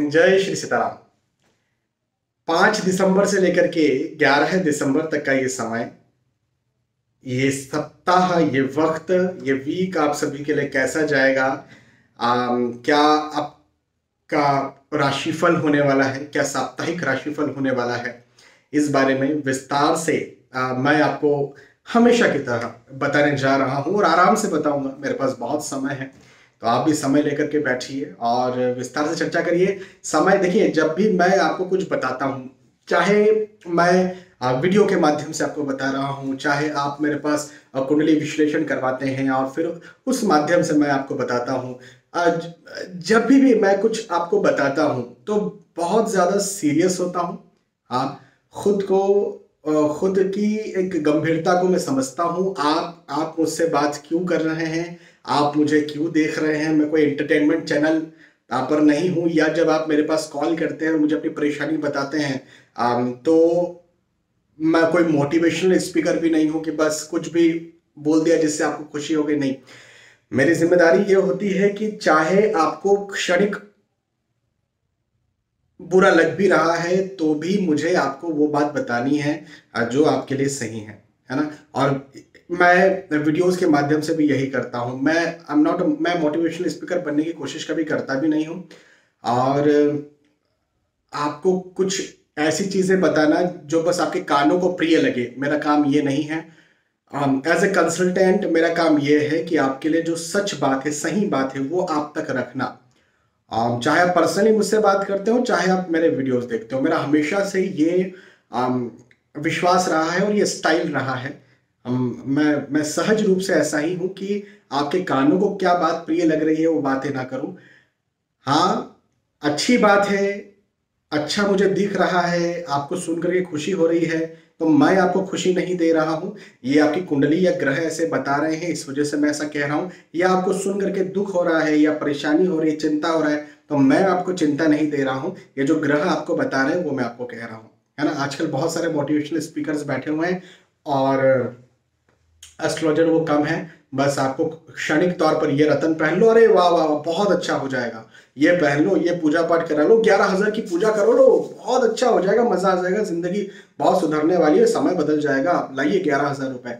जय श्री सीताराम। 5 दिसंबर से लेकर के 11 दिसंबर तक का ये समय, ये सप्ताह, ये वक्त, ये वीक आप सभी के लिए कैसा जाएगा? क्या आपका राशिफल होने वाला है? क्या साप्ताहिक राशिफल होने वाला है? इस बारे में विस्तार से मैं आपको हमेशा की तरह बताने जा रहा हूं और आराम से बताऊंगा। मेरे पास बहुत समय है, तो आप भी समय लेकर के बैठिए और विस्तार से चर्चा करिए। समय देखिए, जब भी मैं आपको कुछ बताता हूँ, चाहे मैं वीडियो के माध्यम से आपको बता रहा हूँ, चाहे आप मेरे पास कुंडली विश्लेषण करवाते हैं और फिर उस माध्यम से मैं आपको बताता हूँ, जब भी मैं कुछ आपको बताता हूँ तो बहुत ज़्यादा सीरियस होता हूँ। हाँ, खुद को खुद की एक गंभीरता को मैं समझता हूँ। आप मुझसे बात क्यों कर रहे हैं? आप मुझे क्यों देख रहे हैं? मैं कोई एंटरटेनमेंट चैनल पर नहीं हूँ। या जब आप मेरे पास कॉल करते हैं और मुझे अपनी परेशानी बताते हैं, तो मैं कोई मोटिवेशनल स्पीकर भी नहीं हूं कि बस कुछ भी बोल दिया जिससे आपको खुशी हो गई। नहीं, मेरी जिम्मेदारी ये होती है कि चाहे आपको क्षणिक बुरा लग भी रहा है तो भी मुझे आपको वो बात बतानी है जो आपके लिए सही है ना। और मैं वीडियोस के माध्यम से भी यही करता हूं। मैं मोटिवेशनल स्पीकर बनने की कोशिश कभी करता भी नहीं हूं। और आपको कुछ ऐसी चीजें बताना जो बस आपके कानों को प्रिय लगे, मेरा काम ये नहीं है। एज ए कंसल्टेंट मेरा काम ये है कि आपके लिए जो सच बात है, सही बात है, वो आप तक रखना। चाहे आप पर्सनली मुझसे बात करते हो, चाहे आप मेरे वीडियोस देखते हो, मेरा हमेशा से ये विश्वास रहा है और ये स्टाइल रहा है। मैं सहज रूप से ऐसा ही हूं कि आपके कानों को क्या बात प्रिय लग रही है वो बातें ना करूं। हाँ, अच्छी बात है, अच्छा मुझे दिख रहा है, आपको सुन करके खुशी हो रही है, तो मैं आपको खुशी नहीं दे रहा हूं। ये आपकी कुंडली या ग्रह ऐसे बता रहे हैं, इस वजह से मैं ऐसा कह रहा हूं। या आपको सुन करके दुख हो रहा है या परेशानी हो रही है, चिंता हो रहा है, तो मैं आपको चिंता नहीं दे रहा हूं। ये जो ग्रह आपको बता रहे हैं वो मैं आपको कह रहा हूं, है ना। आजकल बहुत सारे मोटिवेशनल स्पीकर्स बैठे हुए हैं और एस्ट्रोलॉजर वो कम है। बस आपको क्षणिक तौर पर ये रतन पहन लो, अरे वाह वाह वाह, बहुत अच्छा हो जाएगा, ये पहन लो, ये पूजा पाठ करा लो, 11,000 की पूजा करो लो, बहुत अच्छा हो जाएगा, मजा आ जाएगा, जिंदगी बहुत सुधरने वाली है, समय बदल जाएगा, लाइए 11,000 रुपए।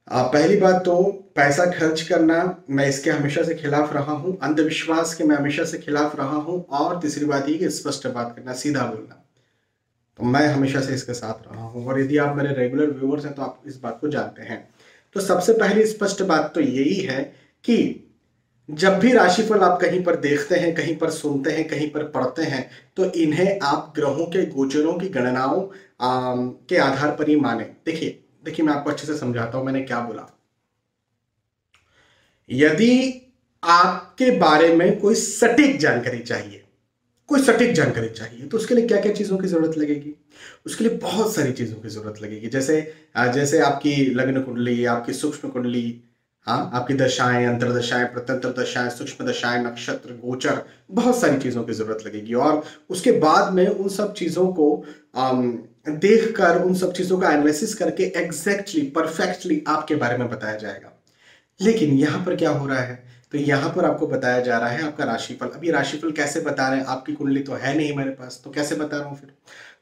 पहली बात तो पैसा खर्च करना, मैं इसके हमेशा से खिलाफ रहा हूं। अंधविश्वास के मैं हमेशा से खिलाफ रहा हूं। और तीसरी बात ये कि स्पष्ट बात करना, सीधा बोलना, तो मैं हमेशा से इसके साथ रहा हूं। और यदि आप मेरे रेगुलर व्यूअर्स हैं तो आप इस बात को जानते हैं। तो सबसे पहली स्पष्ट बात तो यही है कि जब भी राशिफल आप कहीं पर देखते हैं, कहीं पर सुनते हैं, कहीं पर पढ़ते हैं, तो इन्हें आप ग्रहों के गोचरों की गणनाओं के आधार पर ही माने। देखिए देखिए, मैं आपको अच्छे से समझाता हूं मैंने क्या बोला। यदि आपके बारे में कोई सटीक जानकारी चाहिए, कोई सटीक जानकारी चाहिए, तो उसके लिए क्या क्या चीजों की जरूरत लगेगी? उसके लिए बहुत सारी चीजों की जरूरत लगेगी। जैसे जैसे आपकी लग्न कुंडली, आपकी सूक्ष्म कुंडली, हाँ, आपकी दशाएं, अंतर्दशाएं, प्रत्यंतर दशाएं, सूक्ष्म दशाएं, नक्षत्र, गोचर, बहुत सारी चीजों की जरूरत लगेगी। और उसके बाद में उन सब चीजों को देख कर, उन सब चीजों का एनालिसिस करके एग्जैक्टली, परफेक्टली आपके बारे में बताया जाएगा। लेकिन यहां पर क्या हो रहा है? तो यहां पर आपको बताया जा रहा है आपका राशिफल। अब ये राशिफल कैसे बता रहे हैं? आपकी कुंडली तो है नहीं मेरे पास, तो कैसे बता रहा हूं फिर?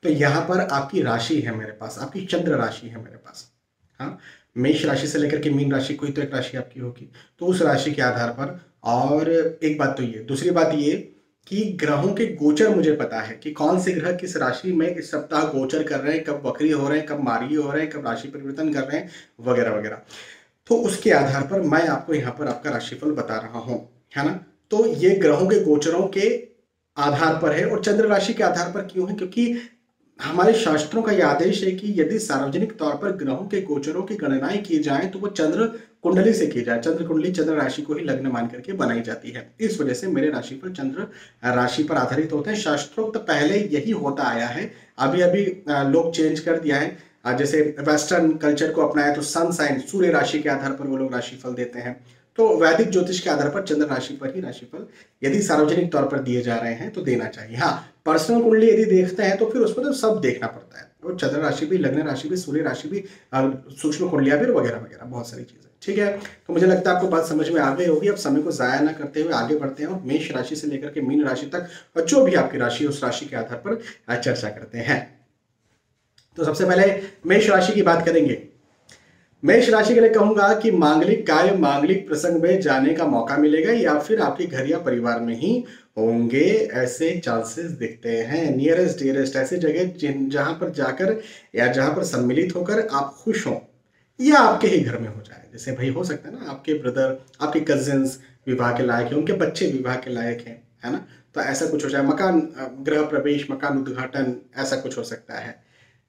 तो यहां पर आपकी राशि है मेरे पास, आपकी चंद्र राशि है मेरे पास। हाँ, मेष राशि से लेकर के मीन राशि, कोई तो एक राशि आपकी होगी, तो उस राशि के आधार पर। और एक बात तो ये, दूसरी बात ये कि ग्रहों के गोचर मुझे पता है कि कौन से ग्रह किस राशि में इस सप्ताह गोचर कर रहे हैं, कब वक्री हो रहे हैं, कब मार्गी हो रहे हैं, कब राशि परिवर्तन कर रहे हैं, वगैरह वगैरह। तो उसके आधार पर मैं आपको यहाँ पर आपका राशिफल बता रहा हूं, है ना। तो ये ग्रहों के गोचरों के आधार पर है। और चंद्र राशि के आधार पर क्यों है? क्योंकि हमारे शास्त्रों का यह आदेश है कि यदि सार्वजनिक तौर पर ग्रहों के गोचरों की गणनाएं की जाए तो वो चंद्र कुंडली से की जाए। चंद्र कुंडली चंद्र राशि को ही लग्न मान करके बनाई जाती है। इस वजह से मेरे राशिफल चंद्र राशि पर आधारित होते हैं। शास्त्रोक्त तो पहले यही होता आया है, अभी अभी लोग चेंज कर दिया है। जैसे वेस्टर्न कल्चर को अपनाया तो सन साइन, सूर्य राशि के आधार पर वो लोग राशिफल देते हैं। तो वैदिक ज्योतिष के आधार पर चंद्र राशि पर ही राशिफल यदि सार्वजनिक तौर पर दिए जा रहे हैं तो देना चाहिए। हाँ, पर्सनल कुंडली यदि देखते हैं तो फिर उसमें तो सब देखना पड़ता है, और चंद्र राशि भी, लग्न राशि भी, सूर्य राशि भी, सूक्ष्म कुंडलियां भी, वगैरह वगैरह बहुत सारी चीजें। ठीक है, तो मुझे लगता है आपको बात समझ में आ गई होगी। अब समय को जाया ना करते हुए आगे बढ़ते हैं और मेष राशि से लेकर के मीन राशि तक, और जो भी आपकी राशि है उस राशि के आधार पर चर्चा करते हैं। तो सबसे पहले मेष राशि की बात करेंगे। मेष राशि के लिए कहूंगा कि मांगलिक कार्य, मांगलिक प्रसंग में जाने का मौका मिलेगा, या फिर आपके घर या परिवार में ही होंगे, ऐसे चांसेस दिखते हैं। नियरेस्ट डियरेस्ट ऐसे जगह जहां पर जाकर या जहां पर सम्मिलित होकर आप खुश हो, या आपके ही घर में हो जाए। जैसे भाई हो सकता है ना, आपके ब्रदर, आपके कजिन्स विवाह के लायक हैं, उनके बच्चे विवाह के लायक हैं, है ना, तो ऐसा कुछ हो जाए। मकान गृह प्रवेश, मकान उद्घाटन, ऐसा कुछ हो सकता है।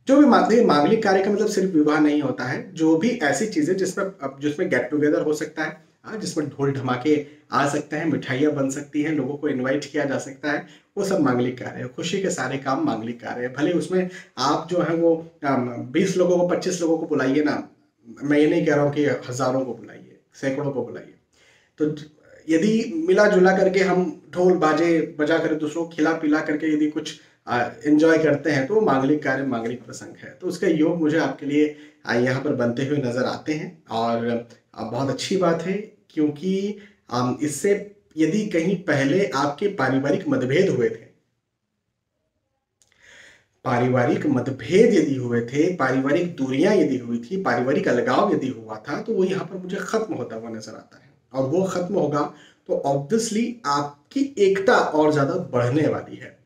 जो भी मांगलिक कार्य का मतलब सिर्फ विवाह नहीं होता है, जो भी ऐसी चीजें जिसमें गेट टुगेदर हो सकता है, जिसमें ढोल ढमाके आ सकते हैं, मिठाइयाँ बन सकती हैं, लोगों को इनवाइट किया जा सकता है, वो सब मांगलिक कार्य है। खुशी के सारे काम मांगलिक कार्य है। भले उसमें आप जो है वो 20 लोगों को, 25 लोगों को बुलाइए ना, मैं ये नहीं कह रहा हूँ कि हजारों को बुलाइए, सैकड़ों को बुलाइए। तो यदि मिला जुला करके हम ढोल बाजे बजा कर दूसरों को खिला पिला करके यदि कुछ एंजॉय करते हैं, तो वो मांगलिक कार्य, मांगलिक प्रसंग है। तो उसका योग मुझे आपके लिए यहाँ पर बनते हुए नजर आते हैं, और बहुत अच्छी बात है, क्योंकि इससे यदि कहीं पहले आपके पारिवारिक मतभेद हुए थे, पारिवारिक मतभेद यदि हुए थे, पारिवारिक दूरियां यदि हुई थी, पारिवारिक अलगाव यदि हुआ था, तो वो यहाँ पर मुझे खत्म होता हुआ नजर आता है। और वो खत्म होगा तो ऑब्वियसली आपकी एकता और ज्यादा बढ़ने वाली है।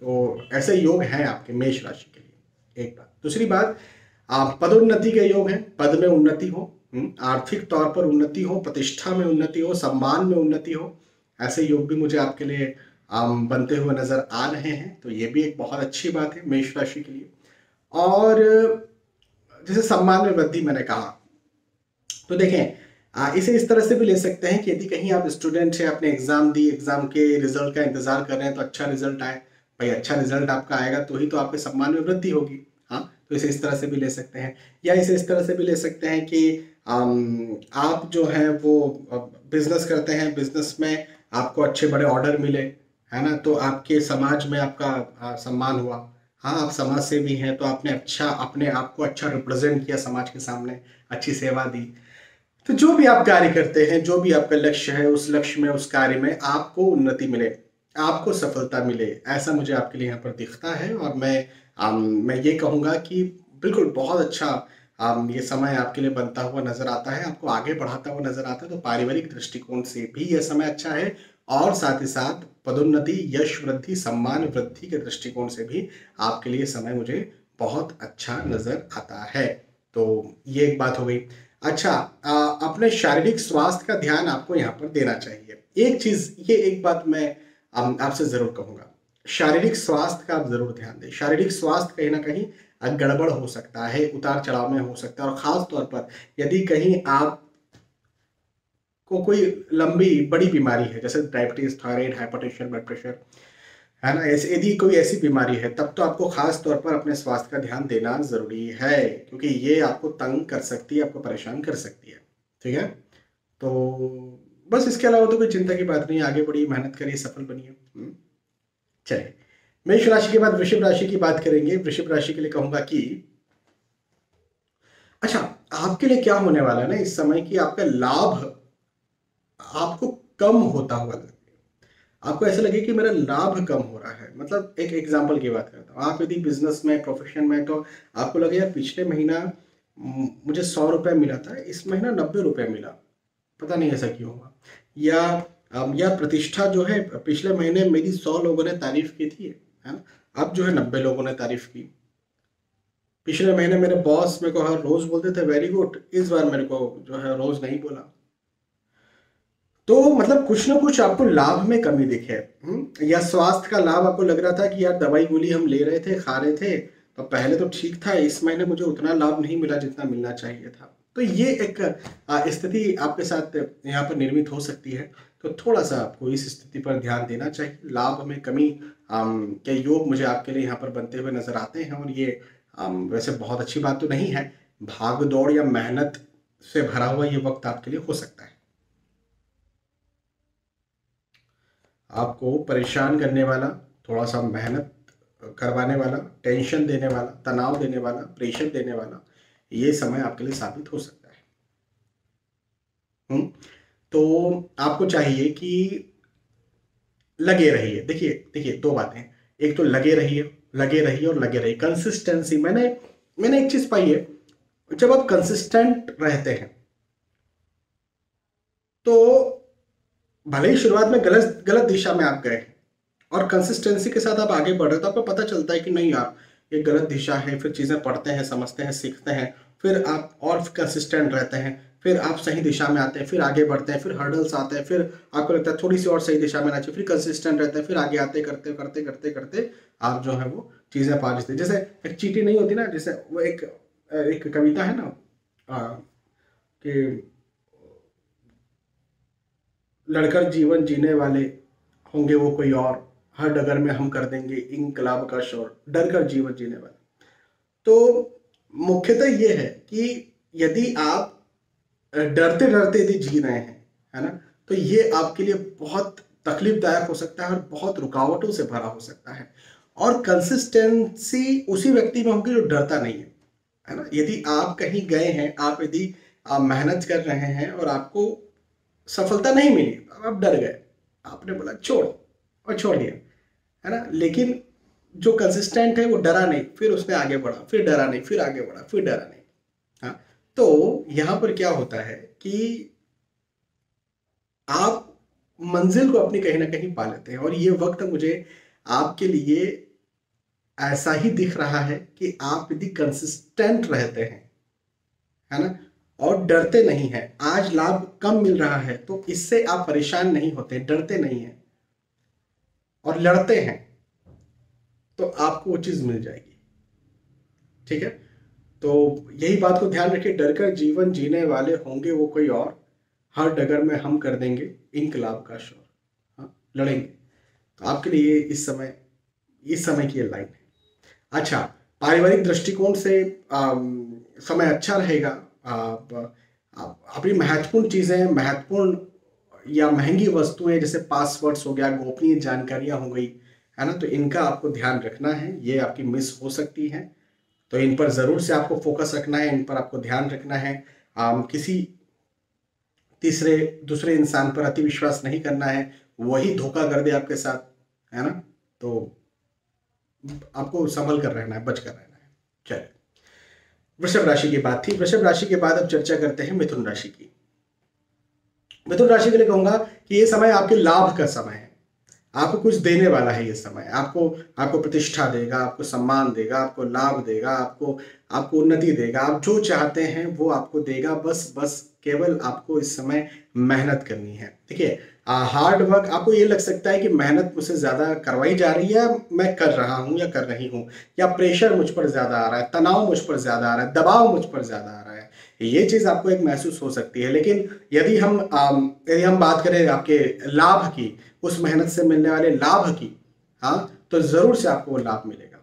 तो ऐसे योग हैं आपके मेष राशि के लिए, एक बात। दूसरी बात, आप पदोन्नति के योग हैं, पद में उन्नति हो, आर्थिक तौर पर उन्नति हो, प्रतिष्ठा में उन्नति हो, सम्मान में उन्नति हो, ऐसे योग भी मुझे आपके लिए बनते हुए नजर आ रहे हैं। तो ये भी एक बहुत अच्छी बात है मेष राशि के लिए। और जैसे सम्मान में वृद्धि मैंने कहा, तो देखें, इसे इस तरह से भी ले सकते हैं कि यदि कहीं आप स्टूडेंट हैं, आपने एग्जाम दी, एग्जाम के रिजल्ट का इंतजार कर रहे हैं, तो अच्छा रिजल्ट आए, भाई अच्छा रिजल्ट आपका आएगा तो ही तो आपके सम्मान में वृद्धि होगी। हाँ, तो इसे इस तरह से भी ले सकते हैं, या इसे इस तरह से भी ले सकते हैं कि आप जो है वो बिजनेस करते हैं, बिजनेस में आपको अच्छे बड़े ऑर्डर मिले, है ना, तो आपके समाज में आपका सम्मान हुआ। हाँ, आप समाज सेवी हैं, तो आपने अच्छा, अपने आप को अच्छा रिप्रेजेंट किया समाज के सामने, अच्छी सेवा दी। तो जो भी आप कार्य करते हैं, जो भी आपका लक्ष्य है, उस लक्ष्य में, उस कार्य में आपको उन्नति मिले, आपको सफलता मिले, ऐसा मुझे आपके लिए यहाँ पर दिखता है। और मैं ये कहूँगा कि बिल्कुल बहुत अच्छा ये समय आपके लिए बनता हुआ नजर आता है, आपको आगे बढ़ाता हुआ नजर आता है। तो पारिवारिक दृष्टिकोण से भी यह समय अच्छा है, और साथ ही साथ पदोन्नति, यश वृद्धि, सम्मान वृद्धि के दृष्टिकोण से भी आपके लिए समय मुझे बहुत अच्छा नजर आता है। तो ये एक बात हो गई। अच्छा, अपने शारीरिक स्वास्थ्य का ध्यान आपको यहाँ पर देना चाहिए। एक चीज, ये एक बात मैं आपसे जरूर कहूंगा, शारीरिक स्वास्थ्य का आप जरूर ध्यान दें। शारीरिक स्वास्थ्य कहीं ना कहीं गड़बड़ हो सकता है, उतार चढ़ाव में हो सकता है, और खास तौर पर यदि कहीं आप को कोई लंबी बड़ी बीमारी है, जैसे diabetes, thyroid, hypertension, blood pressure, है ना, ऐसे यदि कोई ऐसी बीमारी है, तब तो आपको खास तौर पर अपने स्वास्थ्य का ध्यान देना जरूरी है, क्योंकि ये आपको तंग कर सकती है, आपको परेशान कर सकती है। ठीक है, तो बस इसके अलावा तो कोई चिंता की बात नहीं है। आगे बढ़िए, मेहनत करिए, सफल बनिए। चलिए, मेष राशि के बाद वृषभ राशि की बात करेंगे। वृषभ राशि के लिए कहूंगा कि अच्छा, आपके लिए क्या होने वाला है ना इस समय की, आपका लाभ आपको कम होता हुआ लगे। आपको ऐसा लगे कि मेरा लाभ कम हो रहा है। मतलब एक एग्जांपल की बात करता हूँ, आप यदि बिजनेस में, प्रोफेशन में, तो आपको लगे यार पिछले महीना मुझे 100 रुपये मिला था, इस महीना 90 रुपये मिला, पता नहीं ऐसा क्यों हुआ। या प्रतिष्ठा जो है, पिछले महीने मेरी 100 लोगों ने तारीफ की थी, है ना, अब जो है 90 लोगों ने तारीफ की। पिछले महीने मेरे बॉस मेरे को हर रोज बोलते थे वेरी गुड, इस बार मेरे को जो है रोज नहीं बोला। तो मतलब कुछ ना कुछ आपको लाभ में कमी दिखे। या स्वास्थ्य का लाभ आपको लग रहा था कि यार दवाई गोली हम ले रहे थे, खा रहे थे, तो पहले तो ठीक था, इस महीने मुझे उतना लाभ नहीं मिला जितना मिलना चाहिए था। तो ये एक स्थिति आपके साथ यहाँ पर निर्मित हो सकती है। तो थोड़ा सा आपको इस स्थिति पर ध्यान देना चाहिए। लाभ में कमी के योग मुझे आपके लिए यहाँ पर बनते हुए नजर आते हैं, और ये वैसे बहुत अच्छी बात तो नहीं है। भाग दौड़ या मेहनत से भरा हुआ ये वक्त आपके लिए हो सकता है। आपको परेशान करने वाला, थोड़ा सा मेहनत करवाने वाला, टेंशन देने वाला, तनाव देने वाला, प्रेशर देने वाला, ये समय आपके लिए साबित हो सकता है। तो आपको चाहिए कि लगे रहिए। देखिए देखिए, दो बातें, एक तो लगे रहिए, लगे रहिए और लगे रहिए, कंसिस्टेंसी। मैंने मैंने एक चीज पाई है, जब आप कंसिस्टेंट रहते हैं तो भले ही शुरुआत में गलत गलत दिशा में आप गए और कंसिस्टेंसी के साथ आप आगे बढ़ रहे हो, तो आपको पता चलता है कि नहीं यार, ये गलत दिशा है। फिर चीज़ें पढ़ते हैं, समझते हैं, सीखते हैं, फिर आप और कंसिस्टेंट रहते हैं, फिर आप सही दिशा में आते हैं, फिर आगे बढ़ते हैं, फिर हर्डल्स आते हैं, फिर आपको लगता है थोड़ी सी और सही दिशा में आना चाहिए, फिर कंसिस्टेंट रहते हैं, फिर आगे आते करते करते करते करते आप जो है वो चीज़ें पा लेते हैं। जैसे एक चींटी नहीं होती ना, जैसे वो एक एक कविता है ना, कि लड़कर जीवन जीने वाले होंगे वो कोई और, हर डगर में हम कर देंगे इंकलाब का शोर, डर कर जीवन जीने वाले। तो मुख्यतः ये है कि यदि आप डरते डरते यदि जी रहे हैं, है ना, तो ये आपके लिए बहुत तकलीफदायक हो सकता है और बहुत रुकावटों से भरा हो सकता है। और कंसिस्टेंसी उसी व्यक्ति में होगी जो डरता नहीं है ना। यदि आप कहीं गए हैं, आप यदि आप मेहनत कर रहे हैं और आपको सफलता नहीं मिली, आप डर गए, आपने बोला छोड़, और छोड़ दिया, है ना। लेकिन जो कंसिस्टेंट है वो डरा नहीं, फिर उसने आगे बढ़ा, फिर डरा नहीं, फिर आगे बढ़ा, फिर डरा नहीं। हाँ, तो यहां पर क्या होता है कि आप मंजिल को अपनी कहीं ना कहीं पा लेते हैं। और ये वक्त मुझे आपके लिए ऐसा ही दिख रहा है कि आप यदि कंसिस्टेंट रहते हैं, है ना, और डरते नहीं हैं, आज लाभ कम मिल रहा है तो इससे आप परेशान नहीं होते, डरते नहीं हैं और लड़ते हैं, तो आपको वो चीज मिल जाएगी। ठीक है, तो यही बात को ध्यान रखिए, डरकर जीवन जीने वाले होंगे वो कोई और, हर डगर में हम कर देंगे इनकलाब का शोर। हाँ, लड़ेंगे। तो आपके लिए इस समय की ये लाइन है। अच्छा, पारिवारिक दृष्टिकोण से समय अच्छा रहेगा। आप अपनी महत्वपूर्ण चीजें, महत्वपूर्ण या महंगी वस्तुएं जैसे पासवर्ड्स हो गया, गोपनीय जानकारियां हो गई, है ना, तो इनका आपको ध्यान रखना है, ये आपकी मिस हो सकती है। तो इन पर ज़रूर से आपको फोकस रखना है, इन पर आपको ध्यान रखना है। किसी तीसरे दूसरे इंसान पर अति विश्वास नहीं करना है, वही धोखा कर दे आपके साथ, है ना। तो आपको संभल कर रहना है, बच कर रहना है। चलिए, वृषभ राशि की बात थी। वृषभ राशि के बाद अब चर्चा करते हैं मिथुन राशि की। मिथुन राशि के लिए कहूंगा कि ये समय आपके लाभ का समय है। आपको कुछ देने वाला है ये समय, आपको आपको प्रतिष्ठा देगा, आपको सम्मान देगा, आपको लाभ देगा, आपको आपको उन्नति देगा। आप जो चाहते हैं वो आपको देगा। बस बस केवल आपको इस समय मेहनत करनी है। देखिए, हार्ड वर्क, आपको ये लग सकता है कि मेहनत मुझसे ज्यादा करवाई जा रही है, मैं कर रहा हूं या कर रही हूं, या प्रेशर मुझ पर ज्यादा आ रहा है, तनाव मुझ पर ज्यादा आ रहा है, दबाव मुझ पर ज्यादा आ रहा है, ये चीज आपको एक महसूस हो सकती है। लेकिन यदि हम बात करें आपके लाभ की, उस मेहनत से मिलने वाले लाभ की, हाँ, तो जरूर से आपको वो लाभ मिलेगा।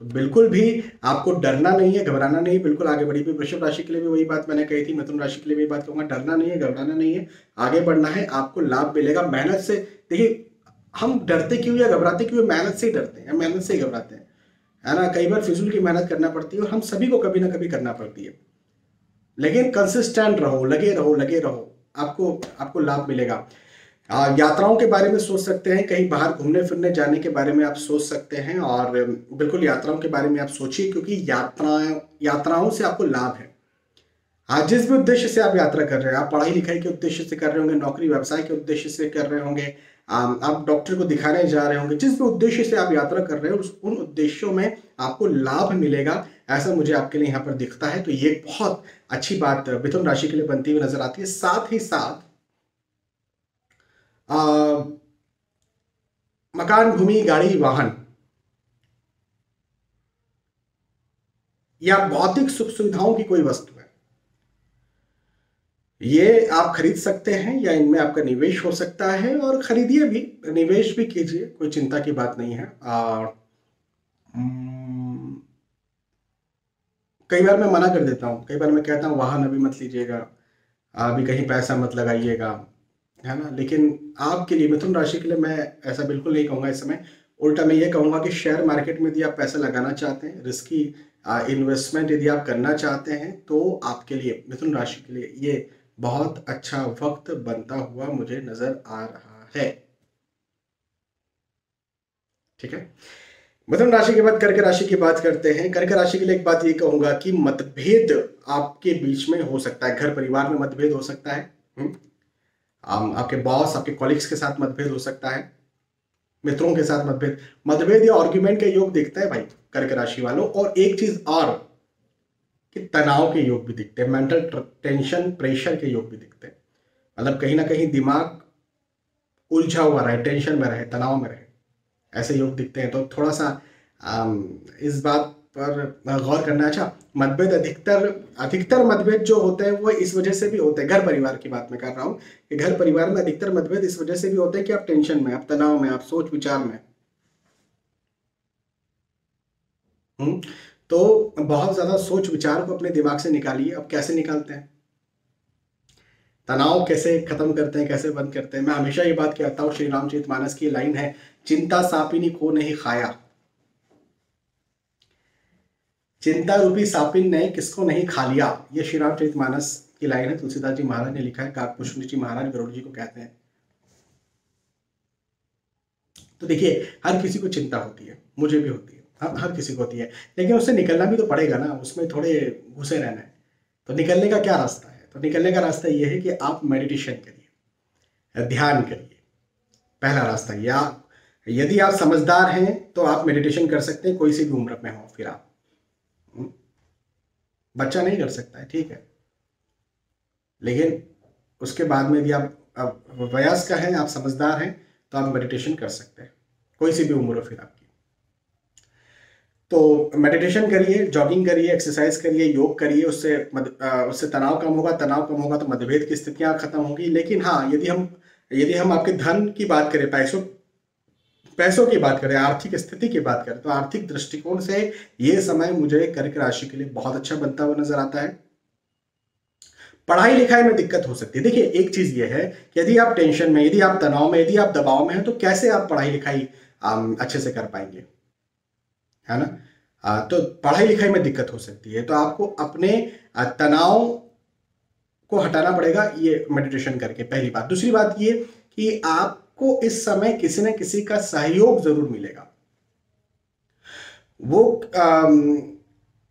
तो बिल्कुल भी आपको डरना नहीं है, घबराना नहीं है, बिल्कुल आगे बढ़िए। वृषभ राशि के लिए भी वही बात मैंने कही थी, मिथुन राशि के लिए भी बात कहूंगा, डरना नहीं है, घबराना नहीं है, आगे बढ़ना है, आपको लाभ मिलेगा मेहनत से। देखिए, हम डरते क्यों या घबराते क्यों? मेहनत से ही डरते हैं, मेहनत से ही घबराते हैं, है ना। कई बार फिजूल की मेहनत करना पड़ती है और हम सभी को कभी ना कभी करना पड़ती है। लेकिन कंसिस्टेंट रहो, लगे रहो, लगे रहो, आपको आपको लाभ मिलेगा। यात्राओं के बारे में सोच सकते हैं, कहीं बाहर घूमने फिरने जाने के बारे में आप सोच सकते हैं, और बिल्कुल यात्राओं के बारे में आप सोचिए, क्योंकि यात्राओं से आपको लाभ है। हाँ, जिस भी उद्देश्य से आप यात्रा कर रहे हैं, आप पढ़ाई लिखाई के उद्देश्य से कर रहे होंगे, नौकरी व्यवसाय के उद्देश्य से कर रहे होंगे, आप डॉक्टर को दिखाने जा रहे होंगे, जिस भी उद्देश्य से आप यात्रा कर रहे हो उन उद्देश्यों में आपको लाभ मिलेगा, ऐसा मुझे आपके लिए यहाँ पर दिखता है। तो ये बहुत अच्छी बात मिथुन राशि के लिए बनती हुई नजर आती है। साथ ही साथ मकान, भूमि, गाड़ी, वाहन या भौतिक सुख सुविधाओं की कोई वस्तु है, ये आप खरीद सकते हैं या इनमें आपका निवेश हो सकता है, और खरीदिए भी, निवेश भी कीजिए, कोई चिंता की बात नहीं है। हम्म, कई बार मैं मना कर देता हूँ, कई बार मैं कहता हूँ वाहन अभी मत लीजिएगा, अभी कहीं पैसा मत लगाइएगा, है ना। लेकिन आपके लिए, मिथुन राशि के लिए, मैं ऐसा बिल्कुल नहीं कहूँगा इस समय। उल्टा मैं ये कहूँगा कि शेयर मार्केट में यदि आप पैसा लगाना चाहते हैं, रिस्की इन्वेस्टमेंट यदि आप करना चाहते हैं, तो आपके लिए, मिथुन राशि के लिए, ये बहुत अच्छा वक्त बनता हुआ मुझे नजर आ रहा है। ठीक है। मिथुन राशि के बाद कर्क राशि की बात करते हैं। कर्क राशि के लिए एक बात ये कहूंगा कि मतभेद आपके बीच में हो सकता है, घर परिवार में मतभेद हो सकता है। आपके बॉस, आपके कॉलिग्स के साथ मतभेद हो सकता है, मित्रों के साथ मतभेद, मतभेद या आर्ग्यूमेंट के योग दिखता है भाई कर्क राशि वालों। और एक चीज और, कि तनाव के योग भी दिखते हैं, मेंटल टेंशन, प्रेशर के योग भी दिखते हैं। मतलब कहीं ना कहीं दिमाग उलझा हुआ रहे, टेंशन में रहे, तनाव में रहे, ऐसे योग दिखते हैं। तो थोड़ा सा इस बात पर गौर करना। अच्छा, मतभेद अधिकतर अधिकतर मतभेद जो होते हैं वो इस वजह से भी होते हैं, घर परिवार की बात मैं कर रहा हूँ, कि घर परिवार में अधिकतर मतभेद इस वजह से भी होते हैं कि आप टेंशन में, आप तनाव में, आप सोच विचार में। हम्म। तो बहुत ज्यादा सोच विचार को अपने दिमाग से निकालिए। अब कैसे निकालते हैं, तनाव कैसे खत्म करते हैं, कैसे बंद करते हैं? मैं हमेशा ये बात कहता हूँ, श्री रामचरितमानस की लाइन है, चिंता सापिनी को नहीं खाया। चिंता रूपी सापिन ने किसको नहीं खा लिया, ये श्री रामचरितमानस की लाइन है। तुलसीदास जी महाराज ने लिखा है, काकभूषण जी महाराज गरुड़ जी को कहते हैं। तो देखिए, हर किसी को चिंता होती है, मुझे भी होती है, हर किसी को होती है, लेकिन उससे निकलना भी तो पड़ेगा ना, उसमें थोड़े घुसे रहना है। तो निकलने का क्या रास्ता है? तो निकलने का रास्ता ये है कि आप मेडिटेशन करिए, ध्यान करिए। पहला रास्ता, या यदि आप समझदार हैं तो आप मेडिटेशन कर सकते हैं, कोई सी भी उम्र में हो। फिर आप, बच्चा नहीं कर सकता है, ठीक है, लेकिन उसके बाद में भी आप वयस्क हैं, आप समझदार हैं, तो आप मेडिटेशन कर सकते हैं, कोई सी भी उम्र हो फिर आपकी। तो मेडिटेशन करिए, जॉगिंग करिए, एक्सरसाइज करिए, योग करिए, उससे तनाव कम होगा, तनाव कम होगा तो मतभेद की स्थितियां खत्म होंगी। लेकिन हाँ, यदि हम आपके धन की बात करें, पैसों पैसों की बात करें, आर्थिक स्थिति की बात करें, तो आर्थिक दृष्टिकोण से ये समय मुझे कर्क राशि के लिए बहुत अच्छा बनता हुआ नजर आता है। पढ़ाई लिखाई में दिक्कत हो सकती है। देखिए, एक चीज ये है कि यदि आप टेंशन में, यदि आप तनाव में, यदि आप दबाव में हैं, तो कैसे आप पढ़ाई लिखाई अच्छे से कर पाएंगे, है ना। तो पढ़ाई लिखाई में दिक्कत हो सकती है, तो आपको अपने तनाव को हटाना पड़ेगा, ये मेडिटेशन करके, पहली बात। दूसरी बात ये कि आपको इस समय किसी न किसी का सहयोग जरूर मिलेगा। वो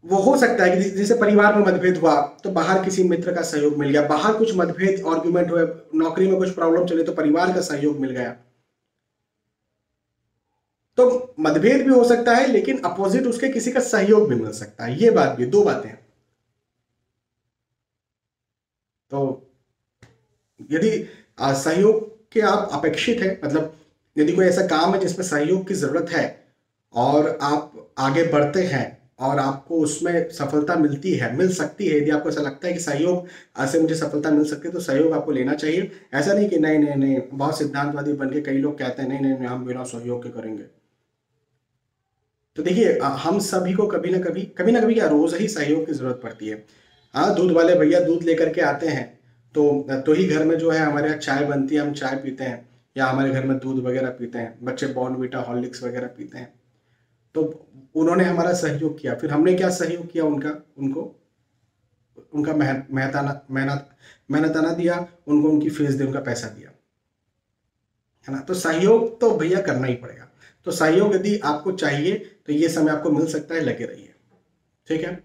वो हो सकता है कि जैसे परिवार में मतभेद हुआ तो बाहर किसी मित्र का सहयोग मिल गया, बाहर कुछ मतभेद, आर्ग्यूमेंट हुए, नौकरी में कुछ प्रॉब्लम चले तो परिवार का सहयोग मिल गया। तो मतभेद भी हो सकता है, लेकिन अपोजिट उसके किसी का सहयोग भी मिल सकता है। ये बात भी, दो बातें हैं। तो यदि सहयोग के आप अपेक्षित है, मतलब यदि कोई ऐसा काम है जिसमें सहयोग की जरूरत है और आप आगे बढ़ते हैं और आपको उसमें सफलता मिलती है, मिल सकती है, यदि आपको ऐसा लगता है कि सहयोग से मुझे सफलता मिल सकती है, तो सहयोग आपको लेना चाहिए। ऐसा नहीं कि नहीं नहीं नहीं, बहुत सिद्धांतवादी बन के कई लोग कहते हैं नहीं नहीं नहीं, हम बिना सहयोग के करेंगे। तो देखिए, हम सभी को कभी ना कभी क्या, रोज ही सहयोग की जरूरत पड़ती है। हाँ, दूध वाले भैया दूध लेकर के आते हैं, तो ही घर में जो है हमारे यहाँ चाय बनती है, हम चाय पीते हैं, या हमारे घर में दूध वगैरह पीते हैं, बच्चे बॉर्नवीटा, हॉर्लिक्स वगैरह पीते हैं। तो उन्होंने हमारा सहयोग किया, फिर हमने क्या सहयोग किया, उनको उनका मेहनताना दिया, उनको उनकी फीस दी, उनका पैसा दिया, है ना। तो सहयोग तो भैया करना ही पड़ेगा। तो सहयोग यदि आपको चाहिए तो ये समय आपको मिल सकता है, लगे रहिए, ठीक है।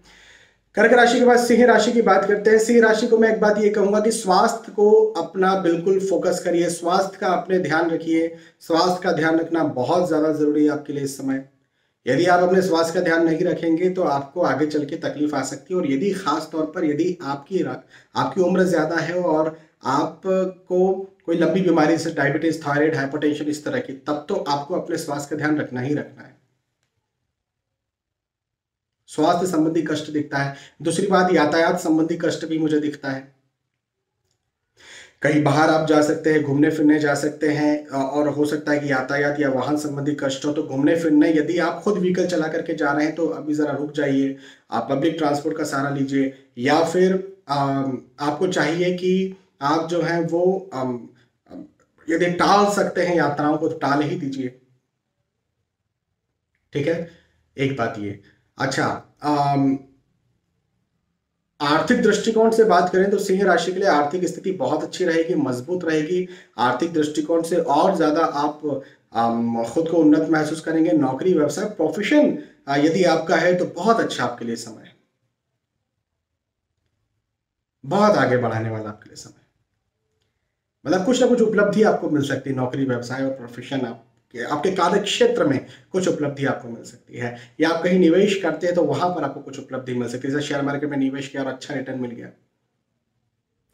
कर्क राशि के बाद सिंह राशि की बात करते हैं। सिंह राशि को मैं एक बात ये कहूंगा कि स्वास्थ्य को अपना बिल्कुल फोकस करिए, स्वास्थ्य का अपने ध्यान रखिए। स्वास्थ्य का ध्यान रखना बहुत ज्यादा जरूरी है आपके लिए इस समय। यदि आप अपने स्वास्थ्य का ध्यान नहीं रखेंगे तो आपको आगे चल के तकलीफ आ सकती है। और यदि खास तौर पर यदि आपकी उम्र ज्यादा है और आपको कोई लंबी बीमारी, जैसे डायबिटीज, थायराइड, हाइपरटेंशन, इस तरह की, तब तो आपको अपने स्वास्थ्य का ध्यान रखना ही रखना है। स्वास्थ्य संबंधी कष्ट दिखता है। दूसरी बात, यातायात संबंधी कष्ट भी मुझे दिखता है। कहीं बाहर आप जा सकते हैं, घूमने फिरने जा सकते हैं, और हो सकता है कि यातायात या वाहन संबंधी कष्ट हो। तो घूमने फिरने, यदि आप खुद व्हीकल चला करके जा रहे हैं तो अभी जरा रुक जाइए, आप पब्लिक ट्रांसपोर्ट का सहारा लीजिए, या फिर आपको चाहिए कि आप जो है वो यदि टाल सकते हैं यात्राओं को तो टाल ही दीजिए। ठीक है, एक बात ये। अच्छा, आर्थिक दृष्टिकोण से बात करें तो सिंह राशि के लिए आर्थिक स्थिति बहुत अच्छी रहेगी, मजबूत रहेगी। आर्थिक दृष्टिकोण से और ज्यादा आप खुद को उन्नत महसूस करेंगे। नौकरी, व्यवसाय, प्रोफेशन यदि आपका है तो बहुत अच्छा आपके लिए समय है, बहुत आगे बढ़ाने वाला आपके लिए समय। मतलब कुछ ना कुछ उपलब्धि आपको मिल सकती है, नौकरी, व्यवसाय और प्रोफेशन आपके कार्य क्षेत्र में कुछ उपलब्धि आपको मिल सकती है। या आप कहीं निवेश करते हैं तो वहां पर आपको कुछ उपलब्धि मिल सकती है, जैसे शेयर मार्केट में निवेश किया और अच्छा रिटर्न मिल गया,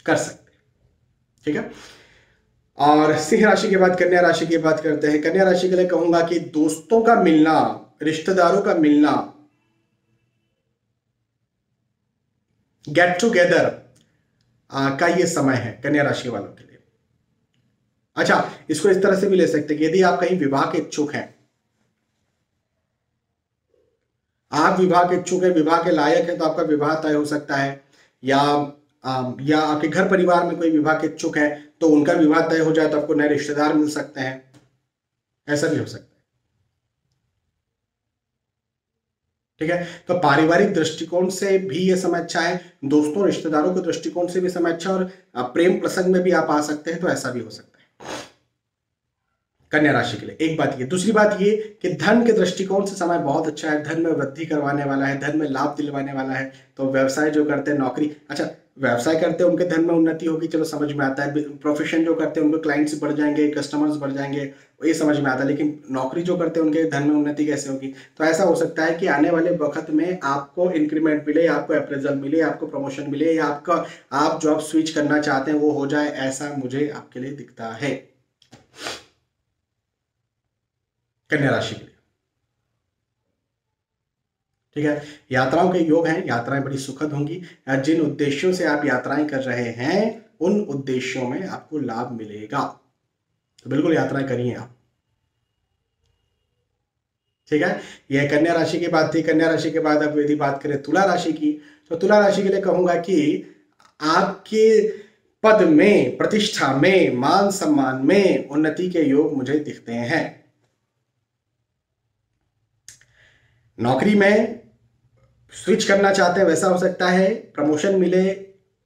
कर सकते हैं। ठीक है, और सिंह राशि के बाद कन्या राशि की बात करते हैं। कन्या राशि के लिए कहूंगा कि दोस्तों का मिलना, रिश्तेदारों का मिलना, गेट टुगेदर का ये समय है कन्या राशि वालों के लिए। अच्छा, इसको इस तरह से भी ले सकते हैं कि यदि आप कहीं विवाह के इच्छुक हैं, आप विवाह के इच्छुक हैं, विवाह के लायक हैं, तो आपका विवाह तय हो सकता है। या या आपके घर परिवार में कोई विवाह के इच्छुक है तो उनका विवाह तय हो जाए तो आपको नए रिश्तेदार मिल सकते हैं, ऐसा भी हो सकता है। ठीक है, तो पारिवारिक दृष्टिकोण से भी ये समय अच्छा है, दोस्तों रिश्तेदारों के दृष्टिकोण से भी समय अच्छा, और प्रेम प्रसंग में भी आप आ सकते हैं, तो ऐसा भी हो सकता है कन्या राशि के लिए। एक बात ये। दूसरी बात ये कि धन के दृष्टिकोण से समय बहुत अच्छा है, धन में वृद्धि करवाने वाला है, धन में लाभ दिलवाने वाला है। तो व्यवसाय जो करते हैं, नौकरी, अच्छा व्यवसाय करते हैं उनके धन में उन्नति होगी, चलो समझ में आता है। प्रोफेशन जो करते हैं उनके क्लाइंट्स बढ़ जाएंगे, कस्टमर्स बढ़ जाएंगे, ये समझ में आता है। लेकिन नौकरी जो करते हैं उनके धन में उन्नति कैसे होगी? तो ऐसा हो सकता है कि आने वाले वक्त में आपको इंक्रीमेंट मिले, आपको अप्रेजल मिले, आपको प्रमोशन मिले, या आपका आप जॉब स्विच करना चाहते हैं वो हो जाए, ऐसा मुझे आपके लिए दिखता है कन्या राशि के लिए। ठीक है, यात्राओं के योग हैं, यात्राएं बड़ी सुखद होंगी। जिन उद्देश्यों से आप यात्राएं कर रहे हैं उन उद्देश्यों में आपको लाभ मिलेगा, तो बिल्कुल यात्राएं करिए आप। ठीक है, यह कन्या राशि की बात थी। कन्या राशि के बाद अब यदि बात करें तुला राशि की, तो तुला राशि के लिए कहूंगा कि आपके पद में, प्रतिष्ठा में, मान सम्मान में उन्नति के योग मुझे दिखते हैं। नौकरी में स्विच करना चाहते हैं वैसा हो सकता है, प्रमोशन मिले।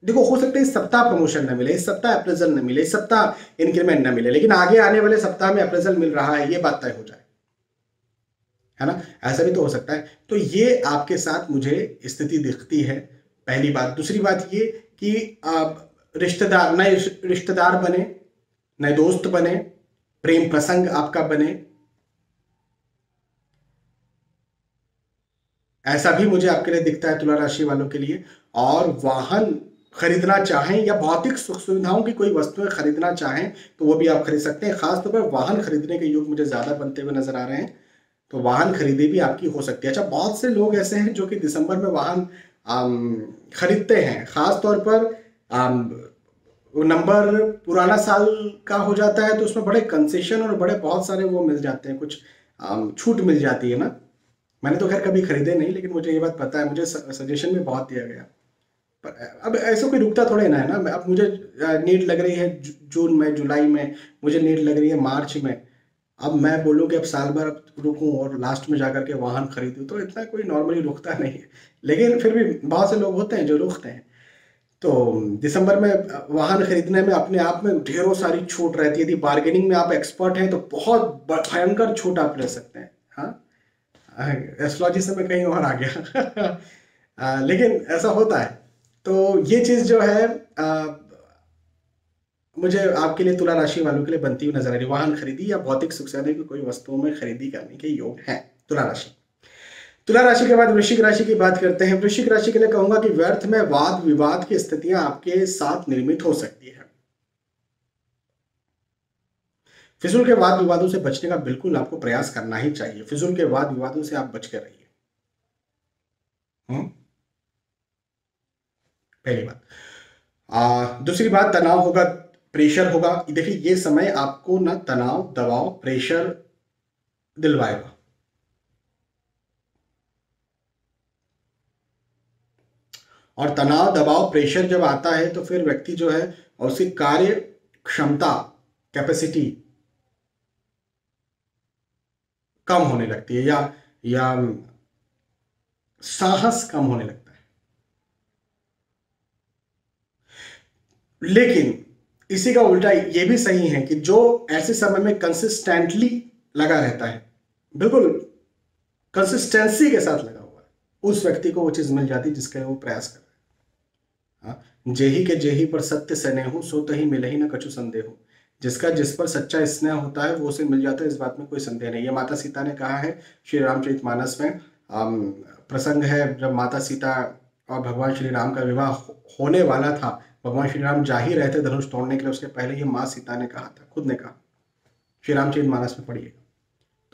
देखो, हो सकता है इस सप्ताह प्रमोशन न मिले, इस सप्ताह अप्रेजल न मिले, इस सप्ताह इंक्रीमेंट न मिले, लेकिन आगे आने वाले सप्ताह में अप्रेजल मिल रहा है, ये बात तय हो जाए, है ना? ऐसा भी तो हो सकता है। तो ये आपके साथ मुझे स्थिति दिखती है, पहली बात। दूसरी बात ये कि आप रिश्तेदार, नए रिश्तेदार बने, नए दोस्त बने, प्रेम प्रसंग आपका बने, ऐसा भी मुझे आपके लिए दिखता है तुला राशि वालों के लिए। और वाहन खरीदना चाहें या भौतिक सुख सुविधाओं की कोई वस्तुएं खरीदना चाहें तो वो भी आप खरीद सकते हैं। खासतौर पर वाहन खरीदने के योग मुझे ज्यादा बनते हुए नजर आ रहे हैं, तो वाहन खरीदी भी आपकी हो सकती है। अच्छा, बहुत से लोग ऐसे हैं जो कि दिसंबर में वाहन खरीदते हैं, खास तौर पर वो नंबर पुराना साल का हो जाता है तो उसमें बड़े कंसेशन और बड़े बहुत सारे वो मिल जाते हैं, कुछ छूट मिल जाती है ना। मैंने तो खैर कभी खरीदे नहीं, लेकिन मुझे ये बात पता है, मुझे सजेशन में बहुत दिया गया। पर अब ऐसा कोई रुकता थोड़े ना है ना। अब मुझे नीड लग रही है जून में, जुलाई में, मुझे नीड लग रही है मार्च में। अब मैं बोलूँ कि अब साल भर रुकूं और लास्ट में जाकर के वाहन खरीदूं, तो इतना कोई नॉर्मली रुकता नहीं है। लेकिन फिर भी बहुत से लोग होते हैं जो रुकते हैं। तो दिसंबर में वाहन खरीदने में अपने आप में ढेरों सारी छूट रहती है। यदि बार्गेनिंग में आप एक्सपर्ट हैं तो बहुत भयंकर छूट आप ले सकते हैं। हाँ, एस्ट्रोलॉजी से मैं कहीं और आ गया लेकिन ऐसा होता है। तो ये चीज जो है मुझे आपके लिए, तुला राशि वालों के लिए बनती हुई नजर आ रही है। वाहन खरीदी या भौतिक सुख साधन की कोई वस्तुओं में खरीदी करने के योग हैं तुला राशि। तुला राशि के बाद वृश्चिक राशि की बात करते हैं। वृश्चिक राशि के लिए कहूंगा कि व्यर्थ में वाद विवाद की स्थितियां आपके साथ निर्मित हो सकती है। फिजूल के वाद विवादों से बचने का बिल्कुल आपको प्रयास करना ही चाहिए। फिजूल के वाद विवादों से आप बच कर रहिए। पहली बात। दूसरी बात, तनाव होगा, प्रेशर होगा। देखिए, ये समय आपको ना तनाव, दबाव, प्रेशर दिलवाएगा। और तनाव, दबाव, प्रेशर जब आता है तो फिर व्यक्ति जो है और उसकी कार्य क्षमता कैपेसिटी कम होने लगती है, या साहस कम होने लगता है। लेकिन इसी का उल्टा ये भी सही है कि जो ऐसे समय में कंसिस्टेंटली लगा रहता है, बिल्कुल कंसिस्टेंसी के साथ लगा हुआ है, उस व्यक्ति को वो चीज मिल जाती है जिसका वो प्रयास कर रहा है। हाँ, जेही के जेही पर सत्य स्नेहु सो तही मिले ही न कछु संदेह। जिसका जिस पर सच्चा स्नेह होता है वो उसे मिल जाता है, इस बात में कोई संदेह नहीं। ये माता सीता ने कहा है श्री रामचरितमानस में। प्रसंग है जब माता सीता और भगवान श्री राम का विवाह होने वाला था, भगवान श्री राम जा ही रहे थे धनुष तोड़ने के लिए, उसके पहले ये माँ सीता ने कहा था, खुद ने कहा। श्री रामचरितमानस में पढ़िएगा।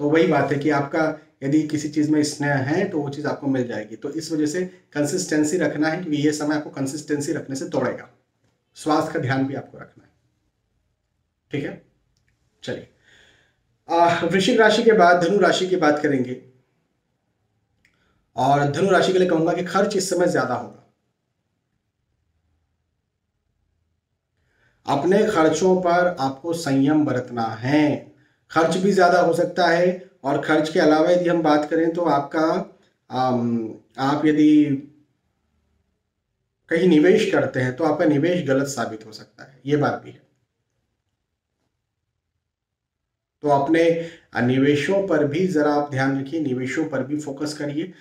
तो वही बात है कि आपका यदि किसी चीज में स्नेह है तो वो चीज आपको मिल जाएगी। तो इस वजह से कंसिस्टेंसी रखना है, क्योंकि ये समय आपको कंसिस्टेंसी रखने से तोड़ेगा। स्वास्थ्य का ध्यान भी आपको रखना है, ठीक है। चलिए, वृश्चिक राशि के बाद धनु राशि की बात करेंगे। और धनु राशि के लिए कहूंगा कि खर्च इस समय ज्यादा होगा। अपने खर्चों पर आपको संयम बरतना है। खर्च भी ज्यादा हो सकता है, और खर्च के अलावा यदि हम बात करें तो आपका आप यदि कहीं निवेश करते हैं तो आपका निवेश गलत साबित हो सकता है, ये बात भी है। तो अपने निवेशों पर भी जरा आप ध्यान रखिए, निवेशों पर भी फोकस करिए।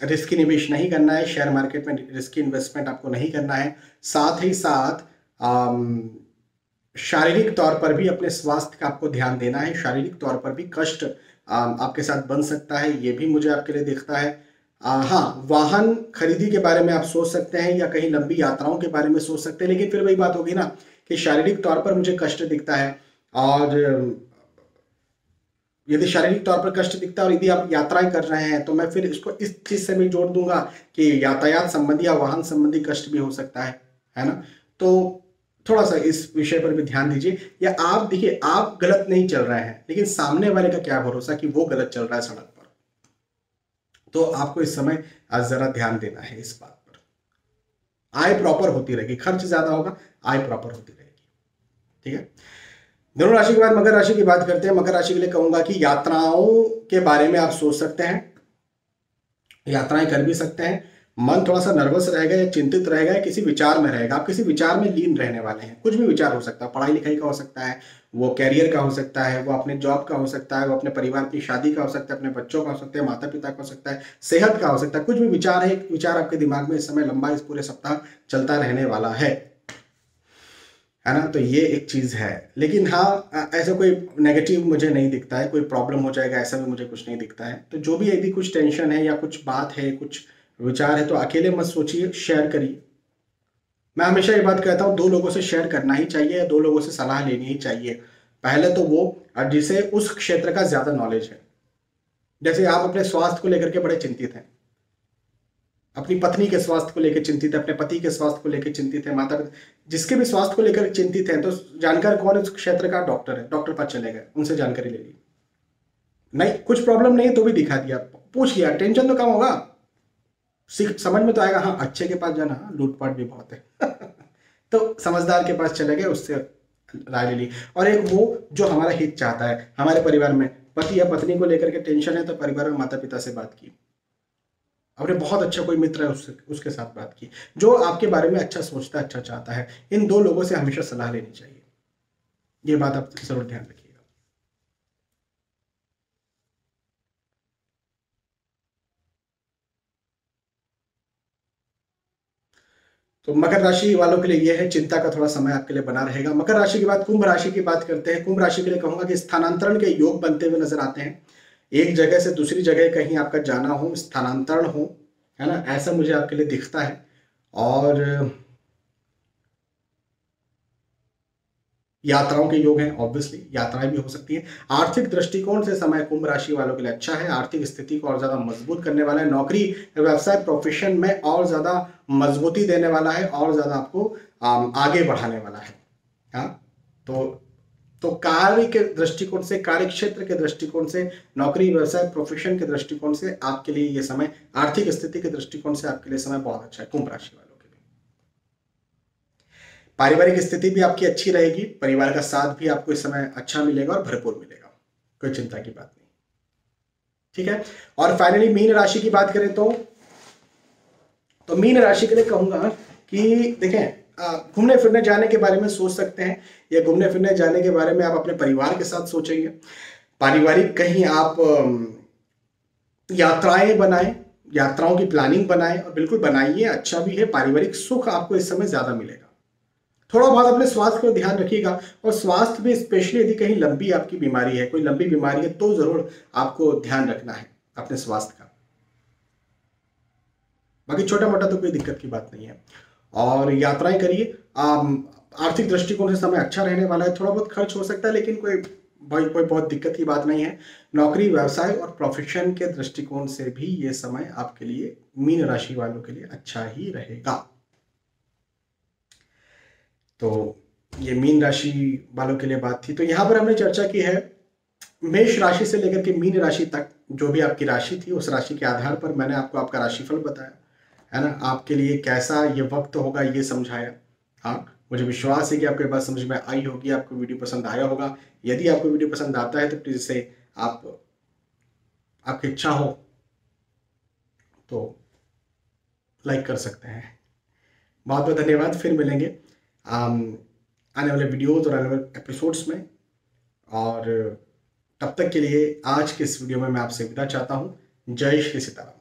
रिस्की निवेश नहीं करना है, शेयर मार्केट में रिस्की इन्वेस्टमेंट आपको नहीं करना है। साथ ही साथ शारीरिक तौर पर भी अपने स्वास्थ्य का आपको ध्यान देना है। शारीरिक तौर पर भी कष्ट आपके साथ बन सकता है, ये भी मुझे आपके लिए दिखता है। हाँ, वाहन खरीदी के बारे में आप सोच सकते हैं, या कहीं लंबी यात्राओं के बारे में सोच सकते हैं, लेकिन फिर वही बात होगी ना कि शारीरिक तौर पर मुझे कष्ट दिखता है। और यदि शारीरिक तौर पर कष्ट दिखता है और यदि आप यात्राएं कर रहे हैं, तो मैं फिर इसको इस चीज से भी जोड़ दूंगा कि यातायात संबंधी या वाहन संबंधी कष्ट भी हो सकता है ना। तो थोड़ा सा इस विषय पर भी ध्यान दीजिए। या आप देखिए, आप गलत नहीं चल रहे हैं, लेकिन सामने वाले का क्या भरोसा कि वो गलत चल रहा है सड़क पर। तो आपको इस समय आज जरा ध्यान देना है इस बात पर। आय प्रॉपर होती रहेगी, खर्च ज्यादा होगा, आय प्रॉपर होती रहेगी, ठीक है। धनु राशि के बाद मकर राशि की बात करते हैं। मकर राशि के लिए कहूंगा कि यात्राओं के बारे में आप सोच सकते हैं, यात्राएं कर भी सकते हैं। मन थोड़ा सा नर्वस रहेगा या चिंतित रहेगा, या किसी विचार में रहेगा। आप किसी विचार में लीन रहने वाले हैं। कुछ भी विचार हो सकता है, पढ़ाई लिखाई का हो सकता है, वो कैरियर का हो सकता है, वो अपने जॉब का हो सकता है, वो अपने परिवार की शादी का हो सकता है, अपने बच्चों का हो सकता है, माता पिता का हो सकता है, सेहत का हो सकता है। कुछ भी विचार है, विचार आपके दिमाग में इस समय लंबा इस पूरे सप्ताह चलता रहने वाला है ना। तो ये एक चीज है। लेकिन हाँ, ऐसा कोई नेगेटिव मुझे नहीं दिखता है, कोई प्रॉब्लम हो जाएगा ऐसा भी मुझे कुछ नहीं दिखता है। तो जो भी यदि कुछ टेंशन है या कुछ बात है, कुछ विचार है, तो अकेले मत सोचिए, शेयर करिए। मैं हमेशा ये बात कहता हूँ, दो लोगों से शेयर करना ही चाहिए, या दो लोगों से सलाह लेनी ही चाहिए। पहले तो वो जिसे उस क्षेत्र का ज्यादा नॉलेज है। जैसे आप अपने स्वास्थ्य को लेकर के बड़े चिंतित हैं, अपनी पत्नी के स्वास्थ्य को लेकर चिंतित है, अपने पति के स्वास्थ्य को लेकर चिंतित है, माता पिता, जिसके भी स्वास्थ्य को लेकर चिंतित है, तो जानकार कौन है उस क्षेत्र का? डॉक्टर है। डॉक्टर पास चले गए, उनसे जानकारी ले ली, नहीं कुछ प्रॉब्लम नहीं तो भी दिखा दिया, पूछ लिया, टेंशन तो कम होगा, समझ में तो आएगा। हाँ, अच्छे के पास जाना, हाँ लूटपाट भी बहुत है तो समझदार के पास चले गए, उससे राय ले ली। और एक वो जो हमारा हित चाहता है, हमारे परिवार में पति या पत्नी को लेकर के टेंशन है, तो परिवार में माता पिता से बात की, अपने बहुत अच्छा कोई मित्र है उसके साथ बात की, जो आपके बारे में अच्छा सोचता है, अच्छा चाहता है। इन दो लोगों से हमेशा सलाह लेनी चाहिए, ये बात आप जरूर ध्यान रखिएगा। तो मकर राशि वालों के लिए यह है, चिंता का थोड़ा समय आपके लिए बना रहेगा। मकर राशि के बाद कुंभ राशि की बात करते हैं। कुंभ राशि के लिए कहूंगा कि स्थानांतरण के योग बनते हुए नजर आते हैं। एक जगह से दूसरी जगह कहीं आपका जाना हो, स्थानांतरण हो, है ना, ऐसा मुझे आपके लिए दिखता है। और यात्राओं के योग हैं, ऑब्वियसली यात्राएं भी हो सकती हैं। आर्थिक दृष्टिकोण से समय कुंभ राशि वालों के लिए अच्छा है, आर्थिक स्थिति को और ज्यादा मजबूत करने वाला है। नौकरी व्यवसाय प्रोफेशन में और ज्यादा मजबूती देने वाला है, और ज्यादा आपको आगे बढ़ाने वाला है। हाँ, तो कार्य के दृष्टिकोण से, कार्य क्षेत्र के दृष्टिकोण से, नौकरी व्यवसाय प्रोफेशन के दृष्टिकोण से आपके लिए ये समय, आर्थिक स्थिति के दृष्टिकोण से आपके लिए समय बहुत अच्छा है कुंभ राशि वालों के लिए। पारिवारिक स्थिति भी आपकी अच्छी रहेगी, परिवार का साथ भी आपको इस समय अच्छा मिलेगा और भरपूर मिलेगा, कोई चिंता की बात नहीं। ठीक है। और फाइनली मीन राशि की बात करें तो मीन राशि के लिए कहूंगा कि देखें, घूमने फिरने जाने के बारे में सोच सकते हैं, या घूमने फिरने जाने के बारे में आप अपने परिवार के साथ सोचेंगे। पारिवारिक कहीं आप यात्राएं बनाएं, यात्राओं की प्लानिंग बनाएं, और बिल्कुल बनाइए, अच्छा भी है। पारिवारिक सुख आपको इस समय ज्यादा मिलेगा। थोड़ा बहुत अपने स्वास्थ्य का ध्यान रखिएगा, और स्वास्थ्य में स्पेशली यदि कहीं लंबी आपकी बीमारी है, कोई लंबी बीमारी है, तो जरूर आपको ध्यान रखना है अपने स्वास्थ्य का। बाकी छोटा मोटा तो कोई दिक्कत की बात नहीं है। और यात्राएं करिए। आर्थिक दृष्टिकोण से समय अच्छा रहने वाला है, थोड़ा बहुत खर्च हो सकता है, लेकिन कोई बहुत दिक्कत की बात नहीं है। नौकरी, व्यवसाय और प्रोफेशन के दृष्टिकोण से भी ये समय आपके लिए, मीन राशि वालों के लिए अच्छा ही रहेगा। तो ये मीन राशि वालों के लिए बात थी। तो यहां पर हमने चर्चा की है मेष राशि से लेकर के मीन राशि तक, जो भी आपकी राशि थी, उस राशि के आधार पर मैंने आपको आपका राशिफल बताया, है ना। आपके लिए कैसा ये वक्त होगा ये समझाया। हाँ, मुझे विश्वास है कि आपके बात समझ में आई होगी, आपको वीडियो पसंद आया होगा। यदि आपको वीडियो पसंद आता है तो प्लीज इसे आपकी इच्छा हो तो लाइक कर सकते हैं। बहुत बहुत धन्यवाद। फिर मिलेंगे आने वाले वीडियोज और आने वाले एपिसोड्स में। और तब तक के लिए आज के इस वीडियो में मैं आपसे विदा चाहता हूँ। जय श्री सीताराम।